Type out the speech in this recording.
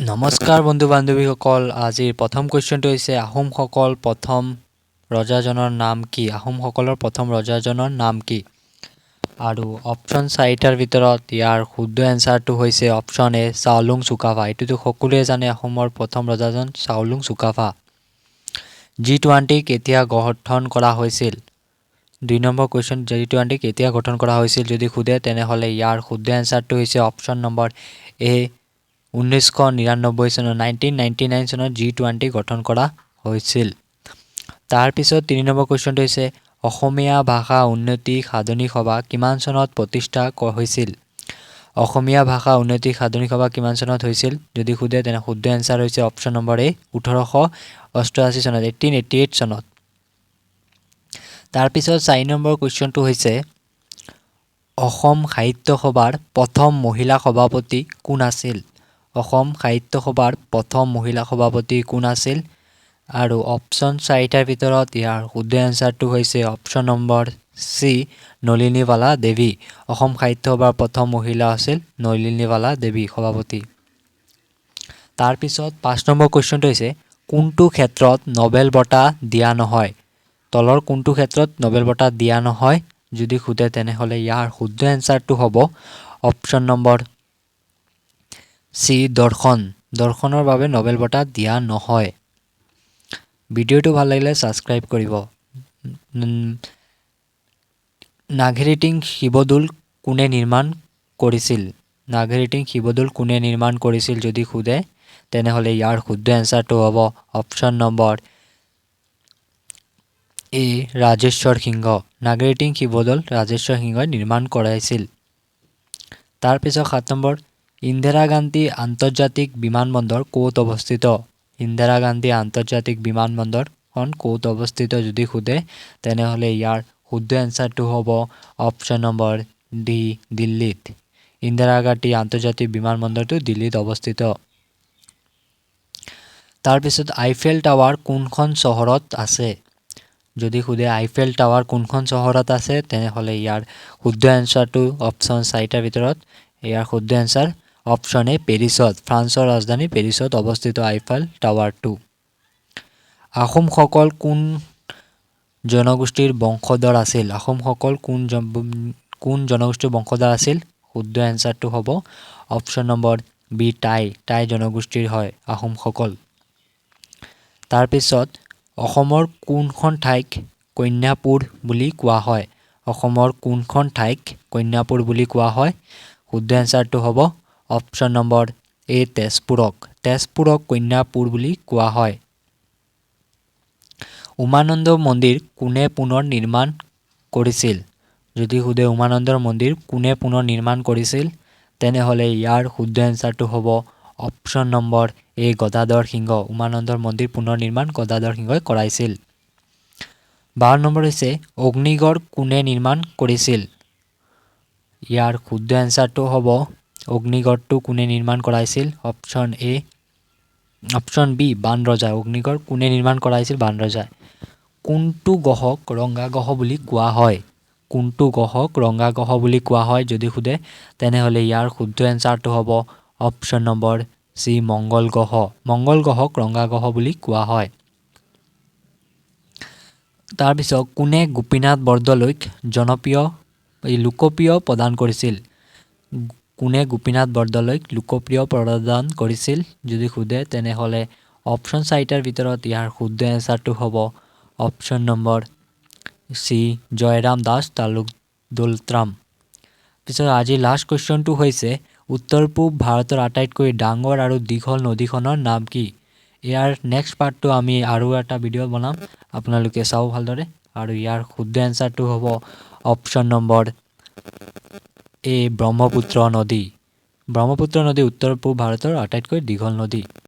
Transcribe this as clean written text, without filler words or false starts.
নমস্কাৰ বন্ধু বান্ধৱীসকল আজিৰ প্ৰথম কুৱেশ্যনটো হৈছে আহোমসকল প্ৰথম ৰজাজনৰ নাম কি আহোমসকলৰ প্ৰথম ৰজাজনৰ নাম কি আৰু অপচন 4টাৰ ভিতৰত ইয়াৰ শুদ্ধ এনসাৰটো হৈছে অপচন এ চাওলুং চুকাফা এটোতো সকলোৱে জানে আহোমৰ প্ৰথম ৰজাজন চাওলুং চুকাফা G20 কেতিয়া গঠন কৰা হৈছিল 2 নম্বৰ কুৱেশ্যন G20 কেতিয়া গঠন কৰা হৈছিল যদি খুদে তেনেহলে ইয়াৰ শুদ্ধ এনসাৰটো হৈছে অপচন নম্বৰ এ 1999 চনত 1999 চনত G20 গঠন কৰা হৈছিল তাৰ পিছত 3 নম্বৰ কোৱেশ্চনটো হৈছে অসমীয়া ভাষা উন্নতি সাধনী সভা কিমান চনত প্ৰতিষ্ঠা হৈছিল অসমীয়া ভাষা উন্নতি সাধনী সভা কিমান চনত হৈছিল যদি খুদে তেনে শুদ্ধ এনসাৰ হৈছে অপচন নম্বৰ এ 1888 চনত 1888 চনত তাৰ পিছত 4 নম্বৰ কোৱেশ্চনটো হৈছে অসম সাহিত্য সভাৰ প্ৰথম মহিলা সভাপতি কোন আছিল অসম সাহিত্য সভাৰ প্ৰথম মহিলা সভাপতি কোন আছিল আৰু অপচন 4টাৰ ভিতৰত ইয়াৰ শুদ্ধ এনসাৰটো হৈছে অপচন নম্বৰ সি নলিনীবালা দেৱী অসম সাহিত্য সভাৰ প্ৰথম মহিলা আছিল নলিনীবালা দেৱী সভাপতি তাৰ পিছত 5 নম্বৰ কোৱেশ্চনটো হৈছে কোনটো ক্ষেত্ৰত নোবেল বঁটা দিয়া নহয় তলৰ কোনটো ক্ষেত্ৰত নোবেল বঁটা দিয়া নহয় যদি খুদে তেনেহলে ইয়াৰ শুদ্ধ এনসাৰটো হ'ব অপচন নম্বৰ সি দৰ্শনৰ বাবে নোবেল বঁটা দিয়া নহয় ভিডিওটো ভাল লাগিলে সাবস্ক্ৰাইব কৰিব নাগেৰিটিং শিৱদৌল কোনে নিৰ্মাণ কৰিছিল নাগেৰিটিং শিৱদৌল কোনে নিৰ্মাণ কৰিছিল যদি খুদে তেনেহলে ইয়াৰ শুদ্ধ এনসাৰটো হ'ব অপচন নম্বৰ এ ৰাজেশ্বৰ সিংহ নাগেৰিটিং শিৱদৌল ৰাজেশ্বৰ সিংহই নিৰ্মাণ কৰাইছিল তাৰ পিছত 7 নম্বৰ ইন্দিৰা গান্ধী আন্তৰ্জাতিক বিমানবন্দৰ ক'ত অৱস্থিত ইন্দিৰা গান্ধী আন্তৰ্জাতিক বিমানবন্দৰখন ক'ত অৱস্থিত যদি খুদে তেনেহলে ইয়াৰ শুদ্ধ এনসাৰটো হ'ব অপচন নম্বৰ ডি দিল্লীত ইন্দিৰা গান্ধী আন্তৰ্জাতিক বিমানবন্দৰটো দিল্লীত অৱস্থিত তাৰ পিছত আইফেল টাৱাৰ কোনখন চহৰত আছে যদি খুদে আইফেল টাৱাৰ কোনখন চহৰত আছে তেনেহলে ইয়াৰ শুদ্ধ এনসাৰটো অপচন 4টাৰ ভিতৰত ইয়াৰ শুদ্ধ এনসাৰ অপচন এ পেৰিছত ফ্ৰান্সৰ ৰাজধানী পেৰিছত অৱস্থিত আইফেল টাৱাৰটো আহোমসকল কোন জনগোষ্ঠীৰ বংশধৰ আছিল আহোমসকল কোন জনগোষ্ঠীৰ বংশধৰ আছিল শুদ্ধ এনসাৰটো হ'ব অপচন নম্বৰ বি টাই জনগোষ্ঠীৰ হয় আহোমসকল তাৰ পিছত অসমৰ কোনখন ঠাইক কন্যাপুৰ বুলি কোৱা হয় অসমৰ কোনখন ঠাইক কন্যাপুৰ বুলি কোৱা হয় শুদ্ধ এনসাৰটো হ'ব অপচন নম্বৰ এ তেজপুৰক কন্যাপুৰ বুলি কোৱা হয় উমানন্দ মন্দিৰ কোনে পুনৰ নিৰ্মাণ কৰিছিল যদি খুদে উমানন্দৰ মন্দিৰ কোনে পুনৰ নিৰ্মাণ কৰিছিল তেনেহলে ইয়াৰ শুদ্ধ এনসাৰটো হ'ব অপচন নম্বৰ এ গদাধৰ সিংহ উমানন্দৰ মন্দিৰ পুনৰ নিৰ্মাণ গদাধৰ সিংহই কৰাইছিল 12 নম্বৰ হৈছে অগ্নিগড় কোনে নিৰ্মাণ কৰিছিল ইয়াৰ শুদ্ধ এনসাৰটো হ'ব অগ্নিগড়টো কোনে নিৰ্মাণ কৰাইছিল অপচন বি বান ৰজা অগ্নিগড় কোনে নিৰ্মাণ কৰাইছিল বান ৰজাই কোনটো গ্ৰহক ৰঙা গ্ৰহ বুলি কোৱা হয় কোনটো গ্ৰহক ৰঙা গ্ৰহ বুলি কোৱা হয় যদি খুদে তেনেহলে ইয়াৰ শুদ্ধ এনসাৰটো হ'ব অপচন নম্বৰ সি মংগল গ্ৰহক ৰঙা গ্ৰহ বুলি কোৱা হয় তাৰ পিছত কোনে গোপীনাথ বৰদলৈক লোকপ্ৰিয় প্ৰদান কৰিছিল কোনে গোপীনাথ বৰদলৈক লোকপ্ৰিয় প্ৰদান কৰিছিল যদি খুদে তেনেহলে অপচন 4টাৰ ভিতৰত ইয়াৰ শুদ্ধ এনসাৰটো হ'ব অপচন নম্বৰ সি জয়ৰাম দাস তালুকদাৰ পিছত আজি লাষ্ট কুৱেশ্চনটো হৈছে উত্তৰ পূব ভাৰতৰ আটাইতকৈ ডাঙৰ আৰু দীঘল নদীখনৰ নাম কি ইয়াৰ নেক্সট পাৰ্টটো আমি আৰু এটা ভিডিঅ' বনাম আপোনালোকে চাও ভালদৰে আৰু ইয়াৰ শুদ্ধ এনসাৰটো হ'ব অপচন নম্বৰ এ ব্ৰহ্মপুত্ৰ নদী উত্তৰ পূব ভাৰতৰ আটাইতকৈ দীঘল নদী